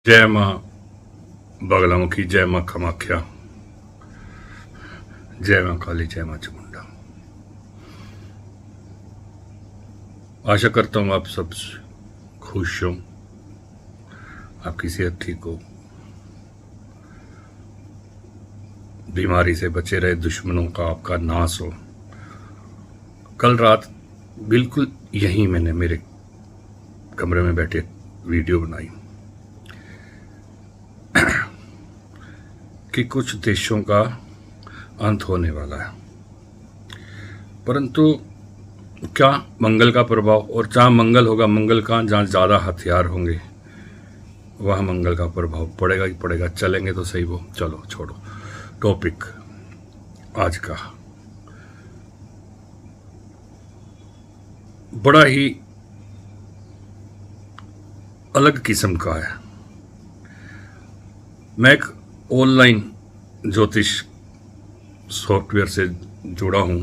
जय माँ बगलामुखी, जय माँ कामाख्या, जय माँ काली, जय माँ चामुंडा। आशा करता हूँ आप सब खुश हो, आपकी सेहत ठीक हो, बीमारी से बचे रहे, दुश्मनों का आपका नाश हो। कल रात बिल्कुल यहीं मैंने मेरे कमरे में बैठे वीडियो बनाई कि कुछ देशों का अंत होने वाला है, परंतु क्या मंगल का प्रभाव, और जहाँ मंगल होगा, मंगल का जहाँ ज़्यादा हथियार होंगे वहाँ मंगल का प्रभाव पड़ेगा ही पड़ेगा। चलेंगे तो सही वो। चलो छोड़ो, टॉपिक आज का बड़ा ही अलग किस्म का है। मैं एक ऑनलाइन ज्योतिष सॉफ्टवेयर से जुड़ा हूँ,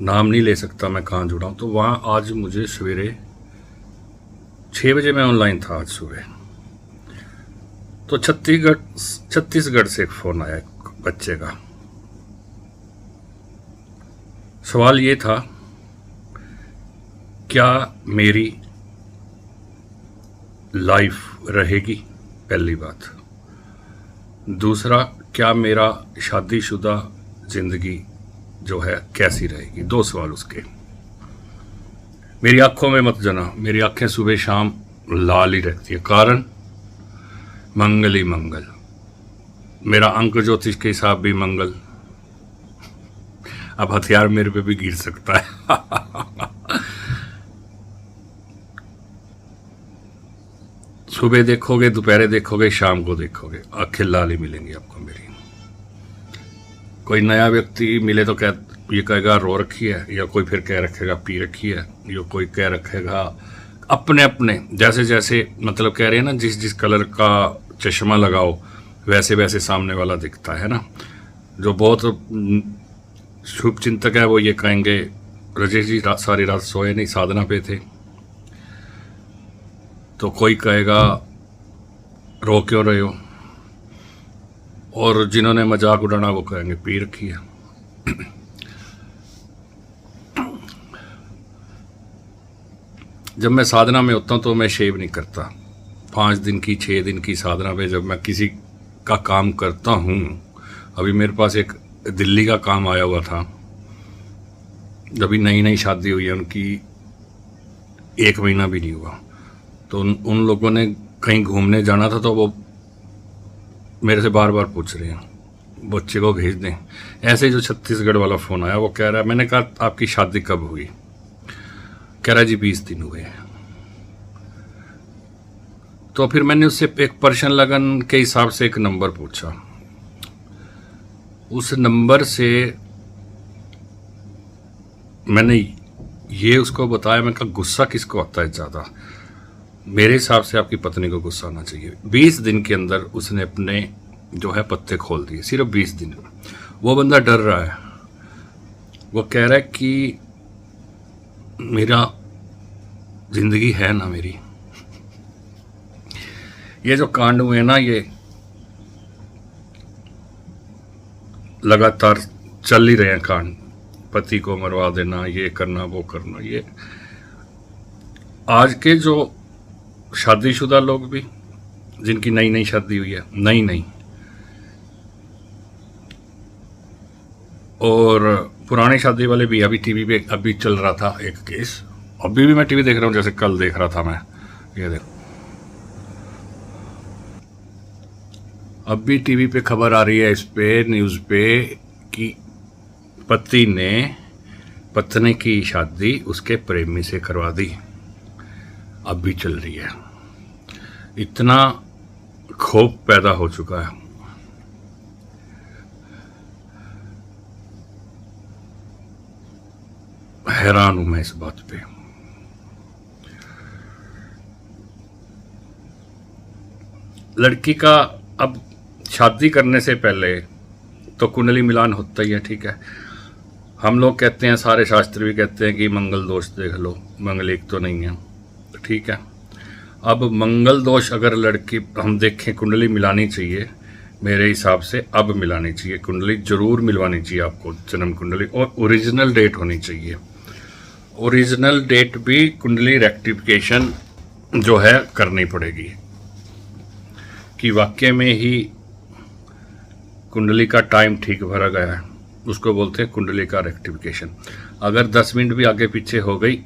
नाम नहीं ले सकता मैं कहाँ जुड़ा हूँ। तो वहाँ आज मुझे सवेरे 6 बजे मैं ऑनलाइन था आज सुबह, तो छत्तीसगढ़ से एक फ़ोन आया एक बच्चे का। सवाल ये था, क्या मेरी लाइफ रहेगी, पहली बात। दूसरा, क्या मेरा शादीशुदा जिंदगी जो है कैसी रहेगी। 2 सवाल उसके। मेरी आंखों में मत जाना, मेरी आंखें सुबह शाम लाल ही रहती है, कारण मंगल ही मंगल। मेरा अंक ज्योतिष के हिसाब भी मंगल। अब हथियार मेरे पे भी गिर सकता है। सुबह देखोगे, दोपहर देखोगे, शाम को देखोगे, आंखें लाल ही मिलेंगी आपको मेरी। कोई नया व्यक्ति मिले तो ये कहेगा रो रखी है, या कोई फिर कह रखेगा पी रखी है, या कोई कह रखेगा अपने अपने जैसे जैसे, मतलब कह रहे हैं ना, जिस जिस कलर का चश्मा लगाओ वैसे वैसे सामने वाला दिखता है ना। जो बहुत शुभ चिंतक है वो ये कहेंगे, राजेश जी सारी रात सोए नहीं, साधना पे थे। तो कोई कहेगा रो क्यों रहे हो, और जिन्होंने मजाक उड़ाना वो कहेंगे पी रखी है। जब मैं साधना में होता हूँ तो मैं शेव नहीं करता। 5 दिन की 6 दिन की साधना पे जब मैं किसी का काम करता हूँ, अभी मेरे पास एक दिल्ली का काम आया हुआ था, अभी नई नई शादी हुई है उनकी, 1 महीना भी नहीं हुआ। तो उन लोगों ने कहीं घूमने जाना था, तो वो मेरे से बार बार पूछ रहे हैं बच्चे को भेज दें। ऐसे जो छत्तीसगढ़ वाला फ़ोन आया, वो कह रहा है, मैंने कहा आपकी शादी कब हुई, कह रहा जी 20 दिन हुए हैं। तो फिर मैंने उससे एक पर्सन लगन के हिसाब से एक नंबर पूछा। उस नंबर से मैंने ये उसको बताया, मैं कहा गुस्सा किसको आता है ज़्यादा। मेरे हिसाब से आपकी पत्नी को गुस्सा आना चाहिए। 20 दिन के अंदर उसने अपने जो है पत्ते खोल दिए, सिर्फ 20 दिन। वो बंदा डर रहा है, वो कह रहा है कि मेरा जिंदगी है ना मेरी। ये जो कांड हुए ना, ये लगातार चल ही रहे हैं कांड। पति को मरवा देना, ये करना, वो करना। ये आज के जो शादीशुदा लोग भी, जिनकी नई नई शादी हुई है, नई और पुरानी शादी वाले भी, अभी टीवी पे अभी चल रहा था एक केस, अभी भी मैं टीवी देख रहा हूँ, जैसे कल देख रहा था मैं। ये देखो, अभी टीवी पे खबर आ रही है, इस पे न्यूज़ पे, कि पति ने पत्नी की शादी उसके प्रेमी से करवा दी। अब भी चल रही है। इतना खौफ पैदा हो चुका है। हैरान हूं मैं इस बात पे। लड़की का अब शादी करने से पहले तो कुंडली मिलान होता ही है, ठीक है। हम लोग कहते हैं, सारे शास्त्र भी कहते हैं कि मंगल दोष देख लो, मंगल एक तो नहीं है, ठीक है। अब मंगल दोष अगर लड़की हम देखें, कुंडली मिलानी चाहिए मेरे हिसाब से, अब मिलानी चाहिए कुंडली, जरूर मिलवानी चाहिए आपको जन्म कुंडली, और ओरिजिनल डेट होनी चाहिए। ओरिजिनल डेट भी कुंडली रेक्टिफिकेशन जो है करनी पड़ेगी कि वाकई में ही कुंडली का टाइम ठीक भरा गया है, उसको बोलते हैं कुंडली का रेक्टिफिकेशन। अगर 10 मिनट भी आगे पीछे हो गई,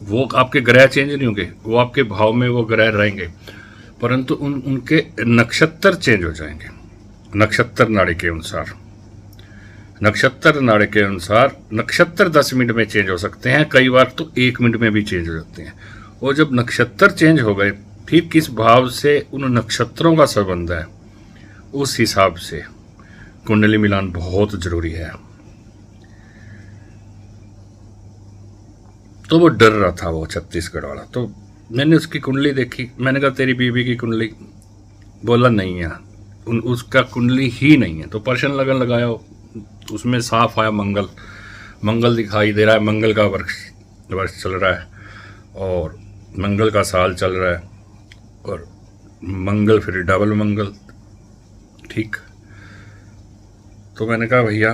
वो आपके ग्रह चेंज नहीं होंगे, वो आपके भाव में वो ग्रह रहेंगे, परंतु उनके नक्षत्र चेंज हो जाएंगे। नक्षत्र नाड़ी के अनुसार, नक्षत्र नाड़ी के अनुसार नक्षत्र 10 मिनट में चेंज हो सकते हैं, कई बार तो 1 मिनट में भी चेंज हो जाते हैं। और जब नक्षत्र चेंज हो गए, फिर किस भाव से उन नक्षत्रों का संबंध है, उस हिसाब से कुंडली मिलान बहुत जरूरी है। तो वो डर रहा था, वो छत्तीसगढ़ वाला, तो मैंने उसकी कुंडली देखी, मैंने कहा तेरी बीवी की कुंडली, बोला नहीं है, उसका कुंडली ही नहीं है। तो पर्शन लगन लगाया, उसमें साफ आया मंगल, मंगल दिखाई दे रहा है, मंगल का वर्ष चल रहा है और मंगल का साल चल रहा है, और मंगल फिर डबल मंगल, ठीक। तो मैंने कहा भैया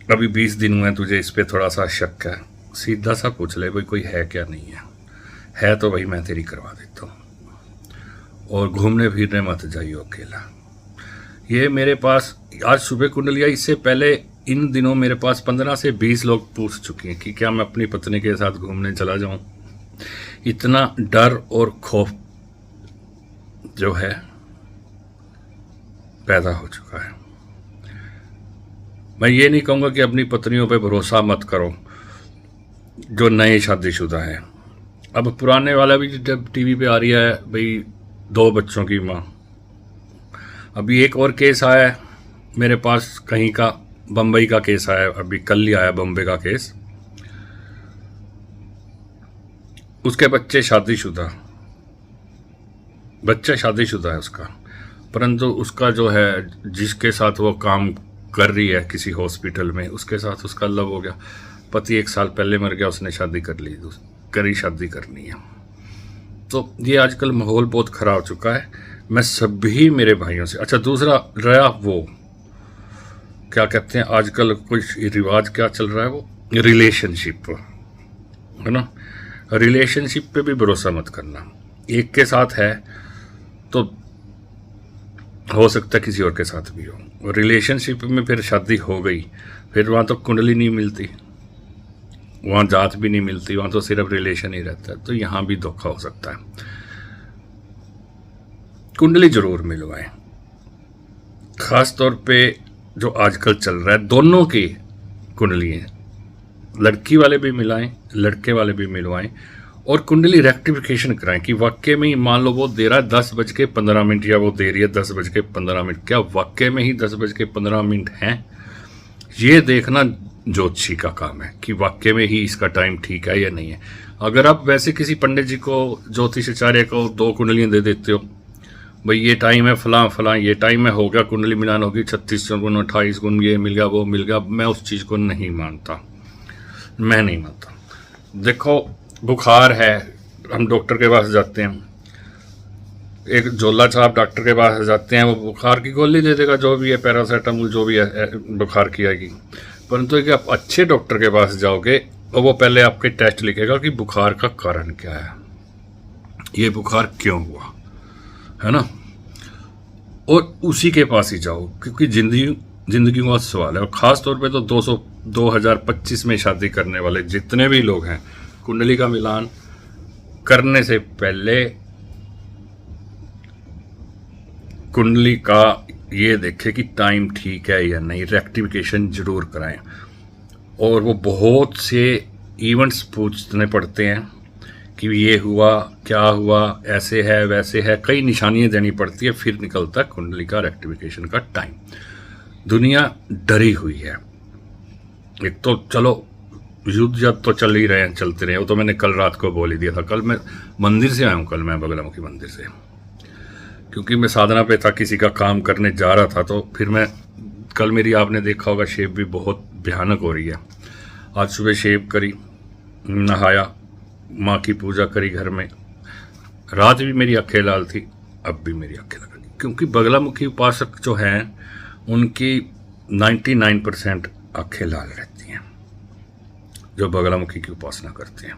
अभी 20 दिन हुए हैं, तुझे इस पे थोड़ा सा शक है, सीधा सा पूछ ले भाई कोई है क्या, नहीं है तो भाई मैं तेरी करवा देता हूँ, और घूमने फिरने मत जाइयो अकेला। ये मेरे पास आज सुबह कुंडली आई, इससे पहले इन दिनों मेरे पास 15 से 20 लोग पूछ चुके हैं कि क्या मैं अपनी पत्नी के साथ घूमने चला जाऊं। इतना डर और खौफ जो है पैदा हो चुका है। मैं ये नहीं कहूँगा कि अपनी पत्नियों पे भरोसा मत करो जो नए शादीशुदा हैं। अब पुराने वाला भी जब टीवी पे आ रही है भाई 2 बच्चों की माँ। अभी एक और केस आया है मेरे पास, कहीं का बम्बई का केस आया, अभी कल ही आया बम्बई का केस। उसके बच्चा शादीशुदा है उसका, परंतु उसका जो है जिसके साथ वो काम कर रही है किसी हॉस्पिटल में, उसके साथ उसका लव हो गया। पति 1 साल पहले मर गया, उसने शादी कर ली, शादी करनी है। तो ये आजकल माहौल बहुत खराब हो चुका है। मैं सभी मेरे भाइयों से, अच्छा दूसरा रहा वो क्या कहते हैं आजकल कुछ रिवाज क्या चल रहा है, वो रिलेशनशिप है ना। रिलेशनशिप पे भी भरोसा मत करना। एक के साथ है तो हो सकता है किसी और के साथ भी हो। रिलेशनशिप में फिर शादी हो गई, फिर वहाँ तो कुंडली नहीं मिलती, वहाँ जात भी नहीं मिलती, वहाँ तो सिर्फ रिलेशन ही रहता है। तो यहाँ भी धोखा हो सकता है। कुंडली जरूर मिलवाएं, खास तौर पे जो आजकल चल रहा है, दोनों की कुंडली है, लड़की वाले भी मिलाएं, लड़के वाले भी मिलवाएं, और कुंडली रेक्टिफिकेशन कराएं कि वाकई में ही मान लो वो दे रहा है 10:15 या वो दे रही है 10:15, क्या वाकई में ही 10:15 हैं? ये देखना ज्योतिषी का काम है कि वाकई में ही इसका टाइम ठीक है या नहीं है। अगर आप वैसे किसी पंडित जी को, ज्योतिषाचार्य को 2 कुंडलियाँ दे देते हो, भाई ये टाइम है फलां ये टाइम है, हो गया कुंडली मिलान होगी, 36 गुण 28 गुण, ये मिल गया वो मिल गया, मैं उस चीज़ को नहीं मानता, मैं नहीं मानता। देखो बुखार है, हम डॉक्टर के पास जाते हैं, एक झोला छाप डॉक्टर के पास जाते हैं, वो बुखार की गोली दे देगा, जो भी है पैरासीटामोल जो भी है बुखार की आएगी। परंतु एक आप अच्छे डॉक्टर के पास जाओगे और वो पहले आपके टेस्ट लिखेगा कि बुखार का कारण क्या है, ये बुखार क्यों हुआ, है ना, और उसी के पास ही जाओ, क्योंकि जिंदगी का सवाल है। और ख़ास तौर पे तो 2025 में शादी करने वाले जितने भी लोग हैं, कुंडली का मिलान करने से पहले कुंडली का ये देखे कि टाइम ठीक है या नहीं, रेक्टिफिकेशन जरूर कराएं। और वो बहुत से इवेंट्स पूछने पड़ते हैं कि ये हुआ, क्या हुआ, ऐसे है वैसे है, कई निशानियां देनी पड़ती है, फिर निकलता है कुंडली का रेक्टिफिकेशन का टाइम। दुनिया डरी हुई है। एक तो चलो युद्ध जब तो चल ही रहे हैं, चलते रहे, वो तो मैंने कल रात को बोल ही दिया था। कल मैं मंदिर से आया हूँ, कल मैं बगलामुखी मंदिर से, क्योंकि मैं साधना पे था, किसी का काम करने जा रहा था। तो फिर मैं कल मेरी आपने देखा होगा शेप भी बहुत भयानक हो रही है। आज सुबह शेप करी, नहाया, माँ की पूजा करी घर में, रात भी मेरी आंखें लाल थी, अब भी मेरी आंखें लाल, क्योंकि बगलामुखी उपासक जो हैं उनकी 99% आंखें लाल रहती हैं जो बगलामुखी की उपासना करते हैं।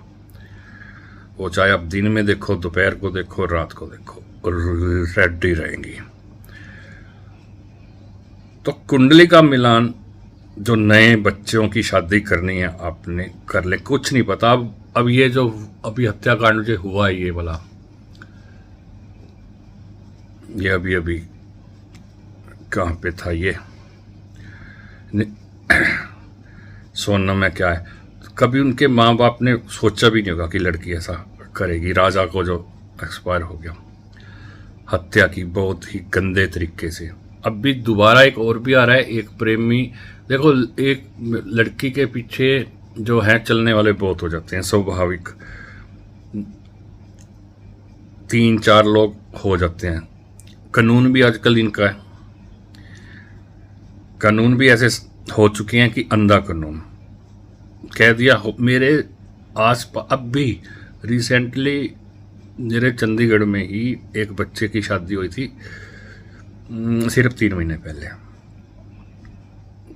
वो चाहे आप दिन में देखो, दोपहर को देखो, रात को देखो, रेड ही रहेंगी। तो कुंडली का मिलान जो नए बच्चों की शादी करनी है आपने कर ले, कुछ नहीं पता। अब ये जो अभी हत्याकांड जो हुआ है, ये वाला, ये अभी कहाँ पे था ये सोनम में क्या है, कभी उनके माँ बाप ने सोचा भी नहीं होगा कि लड़की ऐसा करेगी। राजा को जो एक्सपायर हो गया, हत्या की बहुत ही गंदे तरीके से। अब भी दोबारा एक और भी आ रहा है, एक प्रेमी। देखो, एक लड़की के पीछे जो है चलने वाले बहुत हो जाते हैं, स्वाभाविक 3-4 लोग हो जाते हैं। कानून भी आजकल इनका है, कानून भी ऐसे हो चुके हैं कि अंधा कानून कह दिया हो। मेरे आसपास अब भी रिसेंटली मेरे चंडीगढ़ में ही एक बच्चे की शादी हुई थी, सिर्फ 3 महीने पहले,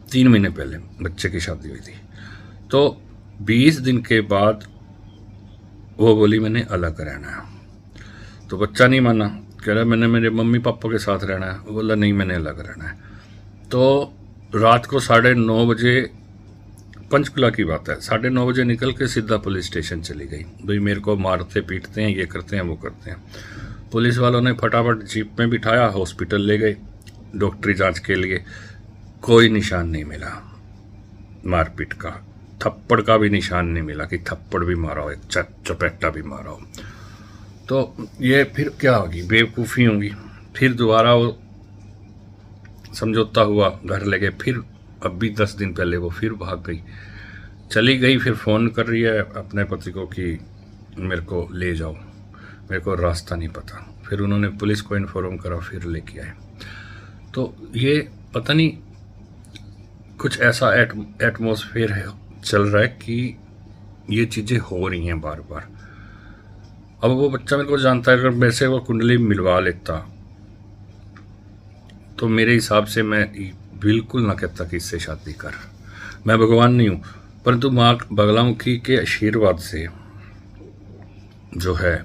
3 महीने पहले बच्चे की शादी हुई थी। तो 20 दिन के बाद वो बोली मैंने अलग रहना है, तो बच्चा नहीं माना, कह रहा मैंने मेरे मम्मी पापा के साथ रहना है। वो बोला नहीं मैंने अलग रहना है। तो रात को 9:30 बजे, पंचकुला की बात है, 9:30 बजे निकल के सीधा पुलिस स्टेशन चली गई। भाई मेरे को मारते पीटते हैं, ये करते हैं वो करते हैं। पुलिस वालों ने फटाफट जीप में बिठाया, हॉस्पिटल ले गए डॉक्टरी जांच के लिए। कोई निशान नहीं मिला मारपीट का, थप्पड़ का भी निशान नहीं मिला कि थप्पड़ भी मारा हो, एक चपेटा भी मारा हो। तो ये फिर क्या होगी, बेवकूफ़ी होगी। फिर दोबारा वो समझौता हुआ, घर ले गए। फिर अब भी 10 दिन पहले वो फिर भाग गई, चली गई। फिर फ़ोन कर रही है अपने पति को कि मेरे को ले जाओ, मेरे को रास्ता नहीं पता। फिर उन्होंने पुलिस को इन्फॉर्म करा, फिर लेके आए। तो ये पता नहीं कुछ ऐसा एटमॉस्फेयर है चल रहा है कि ये चीज़ें हो रही हैं बार बार। अब वो बच्चा मेरे को जानता है, अगर मेरे से वो कुंडली मिलवा लेता तो मेरे हिसाब से मैं बिल्कुल ना कहता कि इससे शादी कर। मैं भगवान नहीं हूँ, परंतु माँ बगलामुखी के आशीर्वाद से जो है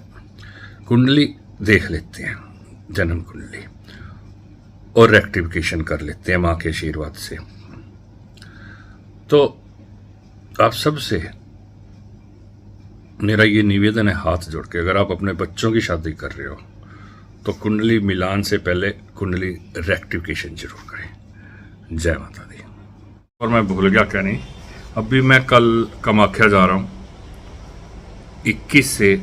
कुंडली देख लेते हैं, जन्म कुंडली, और रेक्टिफिकेशन कर लेते हैं माँ के आशीर्वाद से। तो आप सबसे मेरा ये निवेदन है हाथ जोड़ के, अगर आप अपने बच्चों की शादी कर रहे हो तो कुंडली मिलान से पहले कुंडली रेक्टिफिकेशन जरूर करें। जय माता दी। और मैं भूल गया क्या नहीं, अभी मैं कल कामाख्या जा रहा हूँ, 21 से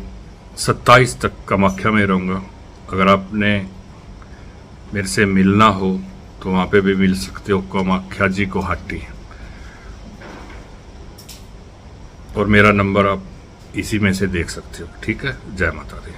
27 तक कामाख्या में रहूँगा। अगर आपने मेरे से मिलना हो तो वहाँ पे भी मिल सकते हो, कामाख्या जी गुवाहाटी। और मेरा नंबर आप इसी में से देख सकते हो। ठीक है, जय माता दी।